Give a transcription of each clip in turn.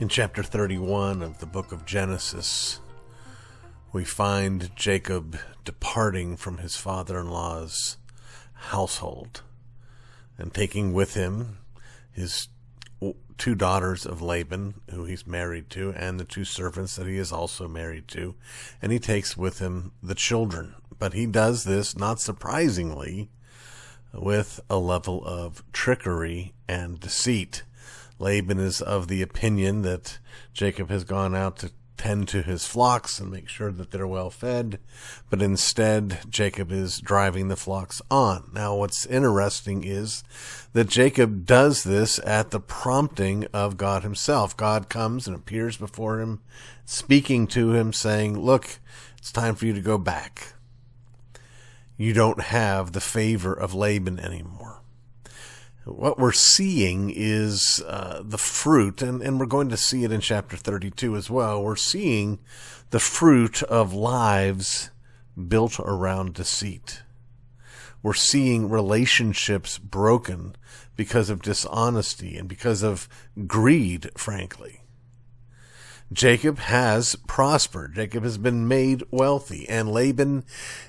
In chapter 31 of the book of Genesis, we find Jacob departing from his father-in-law's household and taking with him his two daughters of Laban, who he's married to, and the two servants that he is also married to, and he takes with him the children. But he does this, not surprisingly, with a level of trickery and deceit. Laban is of the opinion that Jacob has gone out to tend to his flocks and make sure that they're well fed, but instead Jacob is driving the flocks on. Now, what's interesting is that Jacob does this at the prompting of God himself. God comes and appears before him, speaking to him, saying, "Look, it's time for you to go back. You don't have the favor of Laban anymore." What we're seeing is the fruit, and we're going to see it in chapter 32 as well. We're seeing the fruit of lives built around deceit. We're seeing relationships broken because of dishonesty and because of greed, frankly. Jacob has prospered. Jacob has been made wealthy, and Laban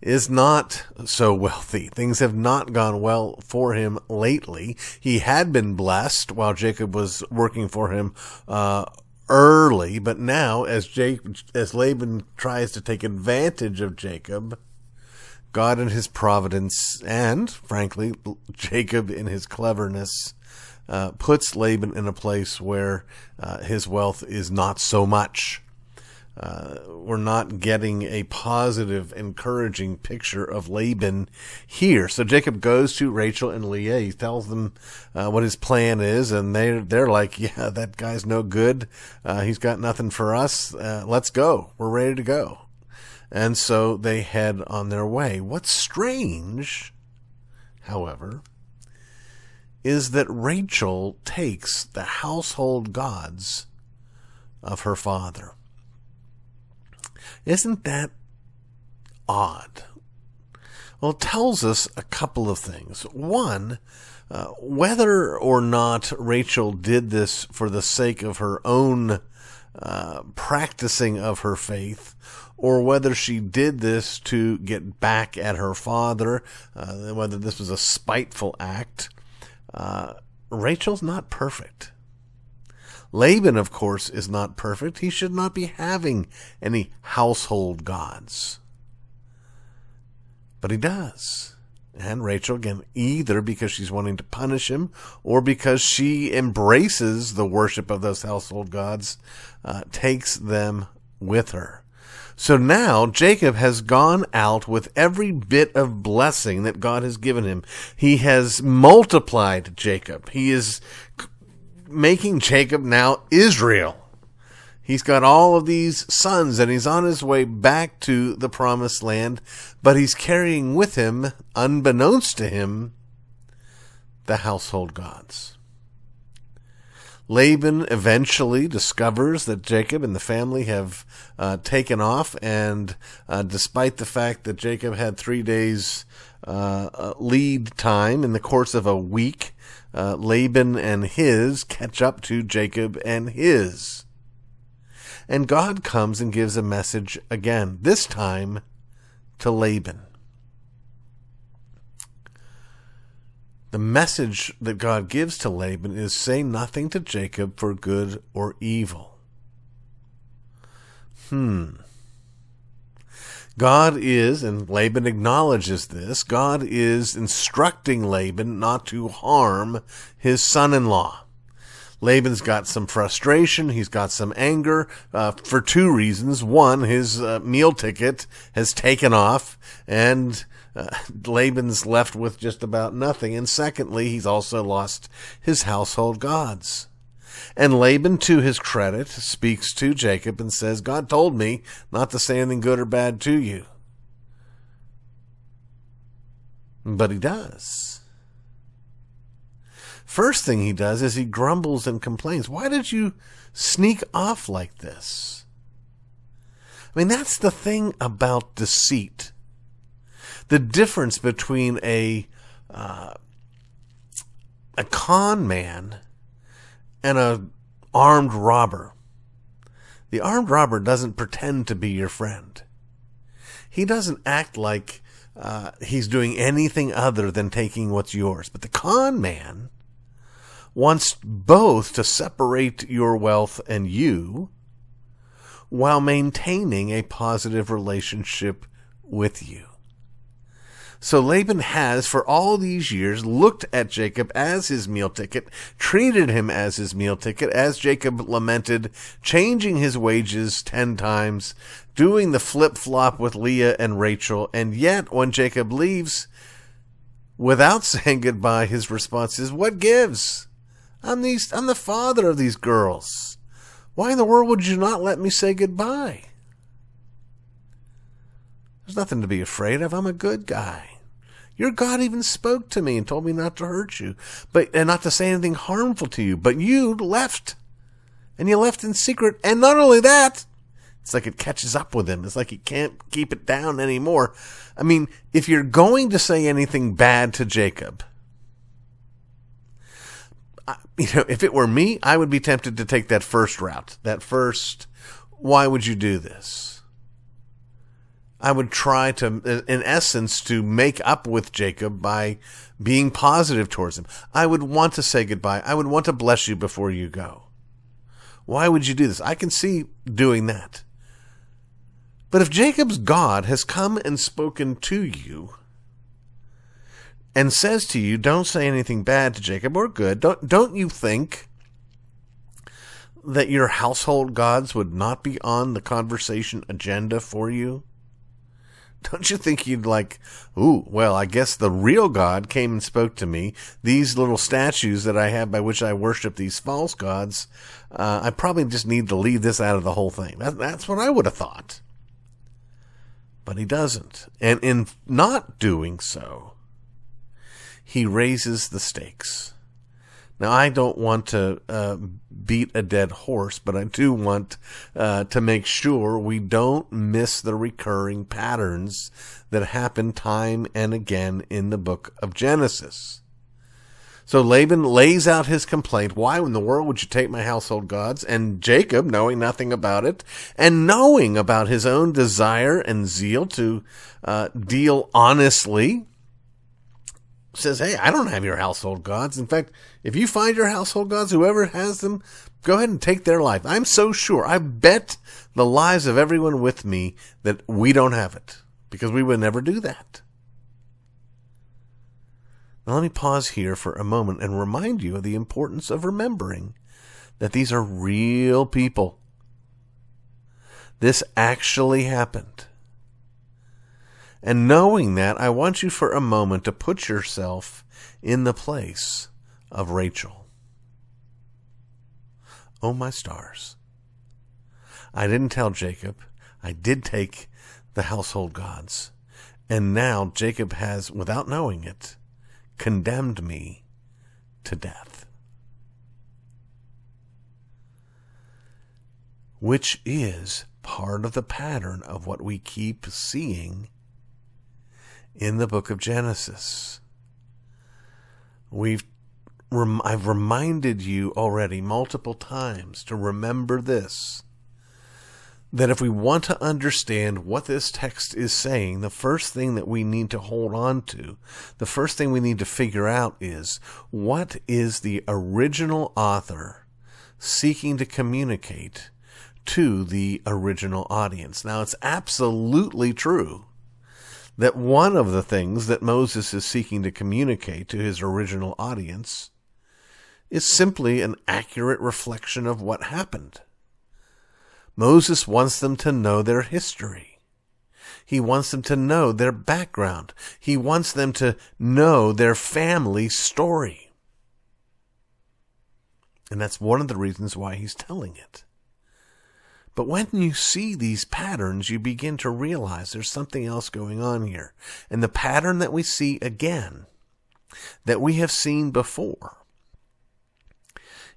is not so wealthy. Things have not gone well for him lately. He had been blessed while Jacob was working for him early, but now as Laban tries to take advantage of Jacob, God in his providence, and frankly, Jacob in his cleverness, puts Laban in a place where his wealth is not so much. We're not getting a positive, encouraging picture of Laban here. So Jacob goes to Rachel and Leah. He tells them what his plan is, and they're like, "Yeah, that guy's no good. He's got nothing for us. Let's go. We're ready to go." And so they head on their way. What's strange, however, is that Rachel takes the household gods of her father. Isn't that odd? Well, it tells us a couple of things. One, whether or not Rachel did this for the sake of her own practicing of her faith, or whether she did this to get back at her father, whether this was a spiteful act, Rachel's not perfect. Laban, of course, is not perfect. He should not be having any household gods. But he does. And Rachel, again, either because she's wanting to punish him or because she embraces the worship of those household gods, takes them with her. So now Jacob has gone out with every bit of blessing that God has given him. He has multiplied Jacob. He is making Jacob now Israel. He's got all of these sons, and he's on his way back to the promised land, but he's carrying with him, unbeknownst to him, the household gods. Laban eventually discovers that Jacob and the family have taken off, and despite the fact that Jacob had 3 days lead time in the course of a week, Laban and his catch up to Jacob and his. And God comes and gives a message again, this time to Laban. The message that God gives to Laban is, say nothing to Jacob for good or evil. God is, and Laban acknowledges this, God is instructing Laban not to harm his son-in-law. Laban's got some frustration. He's got some anger for two reasons. One, his meal ticket has taken off, and Laban's left with just about nothing. And secondly, he's also lost his household gods. And Laban, to his credit, speaks to Jacob and says, "God told me not to say anything good or bad to you." But he does. First thing he does is he grumbles and complains. "Why did you sneak off like this?" I mean, that's the thing about deceit. The difference between a con man and a armed robber. The armed robber doesn't pretend to be your friend. He doesn't act like he's doing anything other than taking what's yours. But the con man wants both to separate your wealth and you while maintaining a positive relationship with you. So Laban has, for all these years, looked at Jacob as his meal ticket, treated him as his meal ticket, as Jacob lamented, changing his wages 10 times, doing the flip-flop with Leah and Rachel, and yet when Jacob leaves, without saying goodbye, his response is, "What gives? I'm the father of these girls. Why in the world would you not let me say goodbye? There's nothing to be afraid of. I'm a good guy. Your God even spoke to me and told me not to hurt you, and not to say anything harmful to you. But you left, and you left in secret. And not only that, it's like it catches up with him. It's like he can't keep it down anymore. I mean, if you're going to say anything bad to Jacob, if it were me, I would be tempted to take that first route. Why would you do this? I would try to, in essence, to make up with Jacob by being positive towards him. I would want to say goodbye. I would want to bless you before you go. Why would you do this? I can see doing that. But if Jacob's God has come and spoken to you and says to you, don't say anything bad to Jacob or good, don't you think that your household gods would not be on the conversation agenda for you? Don't you think you'd I guess the real God came and spoke to me. These little statues that I have by which I worship these false gods, I probably just need to leave this out of the whole thing. That's what I would have thought. But he doesn't. And in not doing so, he raises the stakes. Now, I don't want to beat a dead horse, but I do want to make sure we don't miss the recurring patterns that happen time and again in the book of Genesis. So Laban lays out his complaint. Why in the world would you take my household gods? And Jacob, knowing nothing about it, and knowing about his own desire and zeal to deal honestly, says, hey, I don't have your household gods. In fact, if you find your household gods, whoever has them, go ahead and take their life. I'm so sure. I bet the lives of everyone with me that we don't have it, because we would never do that. Now let me pause here for a moment and remind you of the importance of remembering that these are real people. This actually happened. And knowing that, I want you for a moment to put yourself in the place of Rachel. Oh, my stars. I didn't tell Jacob. I did take the household gods. And now Jacob has, without knowing it, condemned me to death. Which is part of the pattern of what we keep seeing in the book of Genesis. I've reminded you already multiple times to remember this, that if we want to understand what this text is saying, the first thing that we need to hold on to, the first thing we need to figure out is, what is the original author seeking to communicate to the original audience? Now, it's absolutely true that one of the things that Moses is seeking to communicate to his original audience is simply an accurate reflection of what happened. Moses wants them to know their history. He wants them to know their background. He wants them to know their family story. And that's one of the reasons why he's telling it. But when you see these patterns, you begin to realize there's something else going on here. And the pattern that we see again, that we have seen before,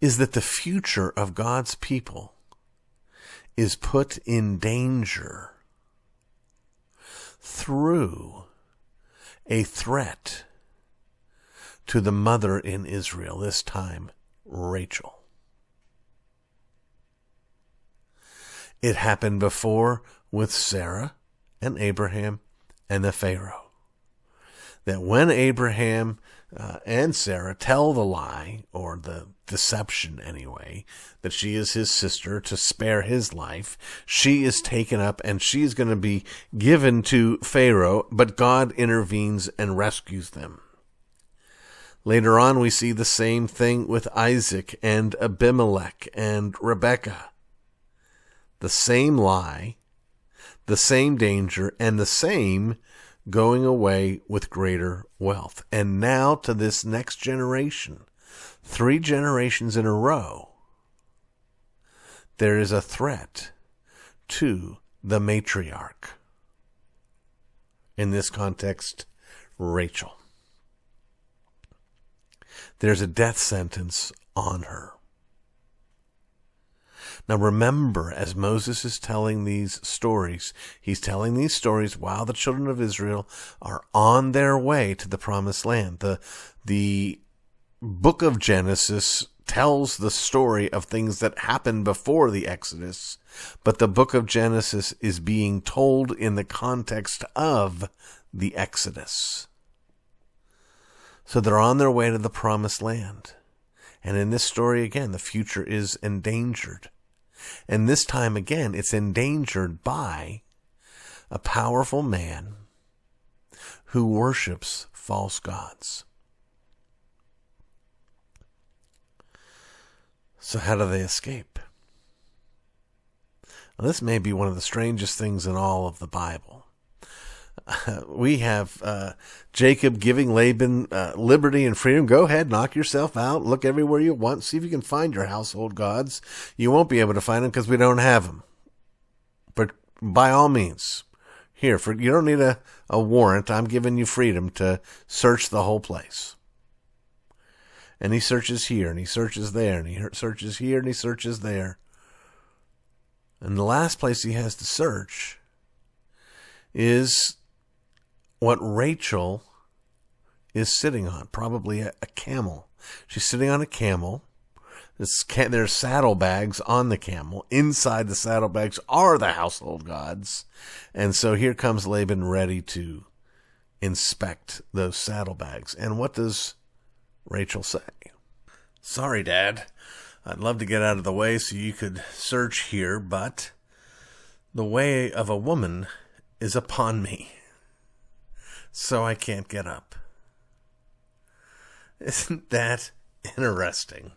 is that the future of God's people is put in danger through a threat to the mother in Israel, this time Rachel. It happened before with Sarah and Abraham and the Pharaoh. That when Abraham and Sarah tell the lie, or the deception anyway, that she is his sister to spare his life, she is taken up and she is going to be given to Pharaoh, but God intervenes and rescues them. Later on, we see the same thing with Isaac and Abimelech and Rebekah. The same lie, the same danger, and the same going away with greater wealth. And now to this next generation, 3 generations in a row, there is a threat to the matriarch. In this context, Rachel. There's a death sentence on her. Now remember, as Moses is telling these stories, he's telling these stories while the children of Israel are on their way to the promised land. The book of Genesis tells the story of things that happened before the Exodus, but the book of Genesis is being told in the context of the Exodus. So they're on their way to the promised land. And in this story, again, the future is endangered. And this time, again, it's endangered by a powerful man who worships false gods. So how do they escape? Well, this may be one of the strangest things in all of the Bible. We have Jacob giving Laban liberty and freedom. Go ahead, knock yourself out. Look everywhere you want. See if you can find your household gods. You won't be able to find them because we don't have them. But by all means, here, you don't need a warrant. I'm giving you freedom to search the whole place. And he searches here, and he searches there, and he searches here, and he searches there. And the last place he has to search is what Rachel is sitting on, probably a camel. She's sitting on a camel. There's saddlebags on the camel. Inside the saddlebags are the household gods. And so here comes Laban ready to inspect those saddlebags. And what does Rachel say? Sorry, Dad. I'd love to get out of the way so you could search here, but the way of a woman is upon me, so I can't get up. Isn't that interesting?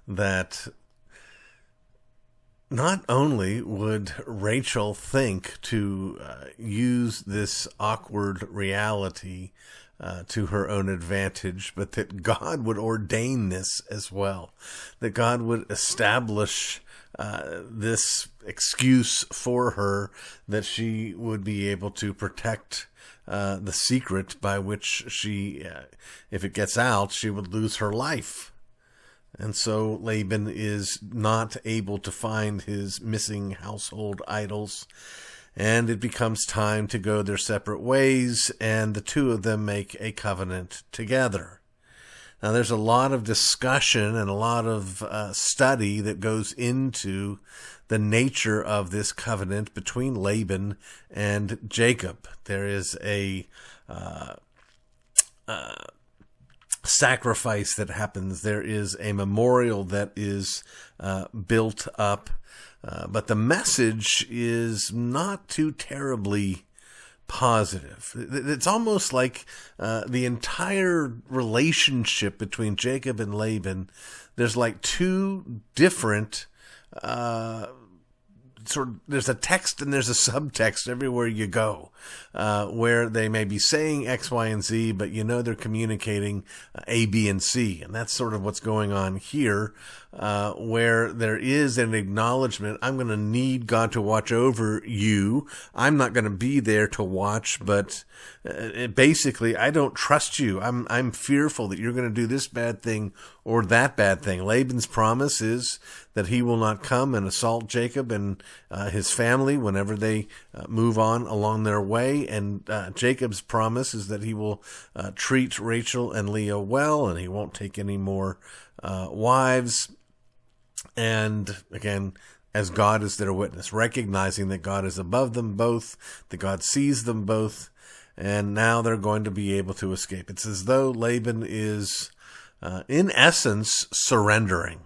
That not only would Rachel think to use this awkward reality to her own advantage, but that God would ordain this as well. That God would establish this excuse for her, that she would be able to protect the secret by which she, if it gets out, she would lose her life. And so Laban is not able to find his missing household idols, and it becomes time to go their separate ways, and the two of them make a covenant together. Now, there's a lot of discussion and a lot of study that goes into the nature of this covenant between Laban and Jacob. There is a sacrifice that happens. There is a memorial that is built up. But the message is not too terribly positive. It's almost like the entire relationship between Jacob and Laban, there's like two different there's a text and there's a subtext everywhere you go, where they may be saying X, Y, and Z, but they're communicating A, B, and C. And that's sort of what's going on here, where there is an acknowledgement, I'm going to need God to watch over you. I'm not going to be there to watch, but basically, I don't trust you. I'm fearful that you're going to do this bad thing or that bad thing. Laban's promise is that he will not come and assault Jacob and his family whenever they move on along their way. And Jacob's promise is that he will treat Rachel and Leah well, and he won't take any more wives. And again, as God is their witness, recognizing that God is above them both, that God sees them both, and now they're going to be able to escape. It's as though Laban is, in essence, surrendering.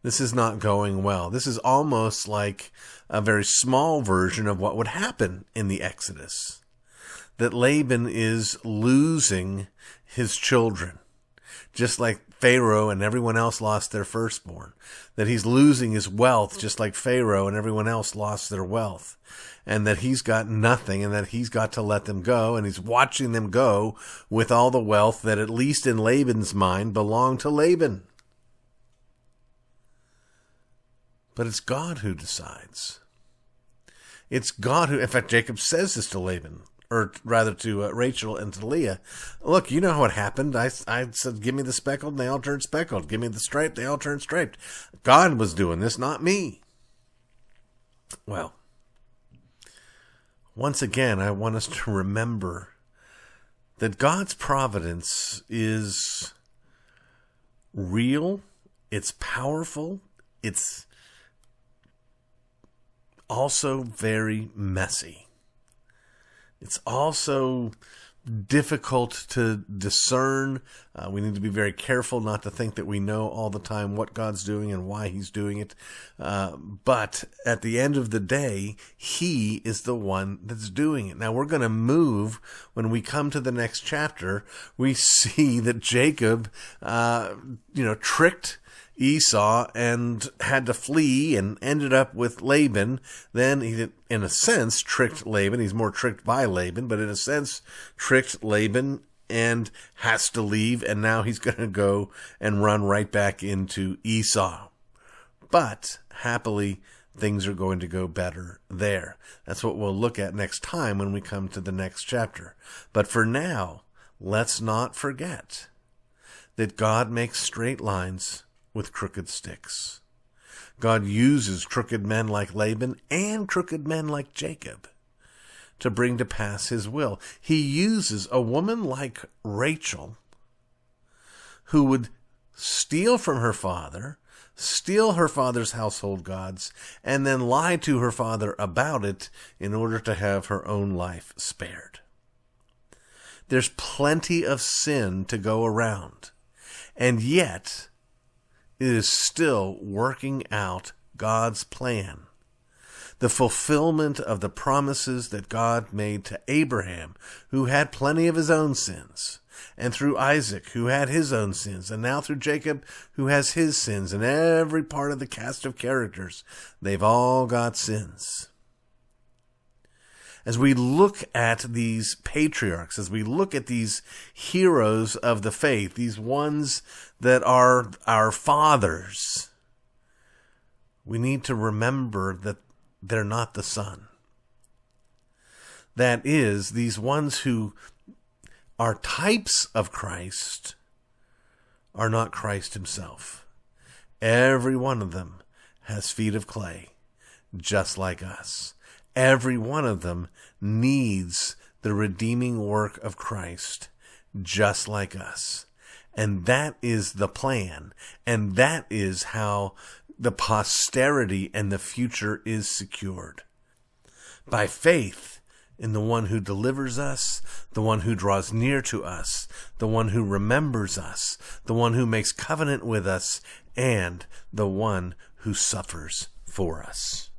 This is not going well. This is almost like a very small version of what would happen in the Exodus. That Laban is losing his children, just like Pharaoh and everyone else lost their firstborn. That he's losing his wealth, just like Pharaoh and everyone else lost their wealth. And that he's got nothing, and that he's got to let them go, and he's watching them go with all the wealth that, at least in Laban's mind, belonged to Laban. But it's God who decides. It's God who, in fact, Jacob says this to Laban, or rather to Rachel and to Leah. Look, you know what happened. I said, give me the speckled, and they all turned speckled. Give me the striped, they all turned striped. God was doing this, not me. Well, once again, I want us to remember that God's providence is real, it's powerful, it's also very messy. It's also difficult to discern. We need to be very careful not to think that we know all the time what God's doing and why he's doing it. But at the end of the day, he is the one that's doing it. Now we're going to move, when we come to the next chapter, we see that Jacob, tricked Esau and had to flee and ended up with Laban. Then he, in a sense, tricked Laban. He's more tricked by Laban, but in a sense, tricked Laban and has to leave. And now he's going to go and run right back into Esau. But happily, things are going to go better there. That's what we'll look at next time when we come to the next chapter. But for now, let's not forget that God makes straight lines with crooked sticks. God uses crooked men like Laban and crooked men like Jacob to bring to pass his will. He uses a woman like Rachel, who would steal from her father, steal her father's household gods, and then lie to her father about it in order to have her own life spared. There's plenty of sin to go around, and yet it is still working out God's plan. The fulfillment of the promises that God made to Abraham, who had plenty of his own sins, and through Isaac, who had his own sins, and now through Jacob, who has his sins, and every part of the cast of characters, they've all got sins. As we look at these patriarchs, as we look at these heroes of the faith, these ones that are our fathers, we need to remember that they're not the Son. That is, these ones who are types of Christ are not Christ himself. Every one of them has feet of clay, just like us. Every one of them needs the redeeming work of Christ, just like us. And that is the plan. And that is how the posterity and the future is secured. By faith in the one who delivers us, the one who draws near to us, the one who remembers us, the one who makes covenant with us, and the one who suffers for us.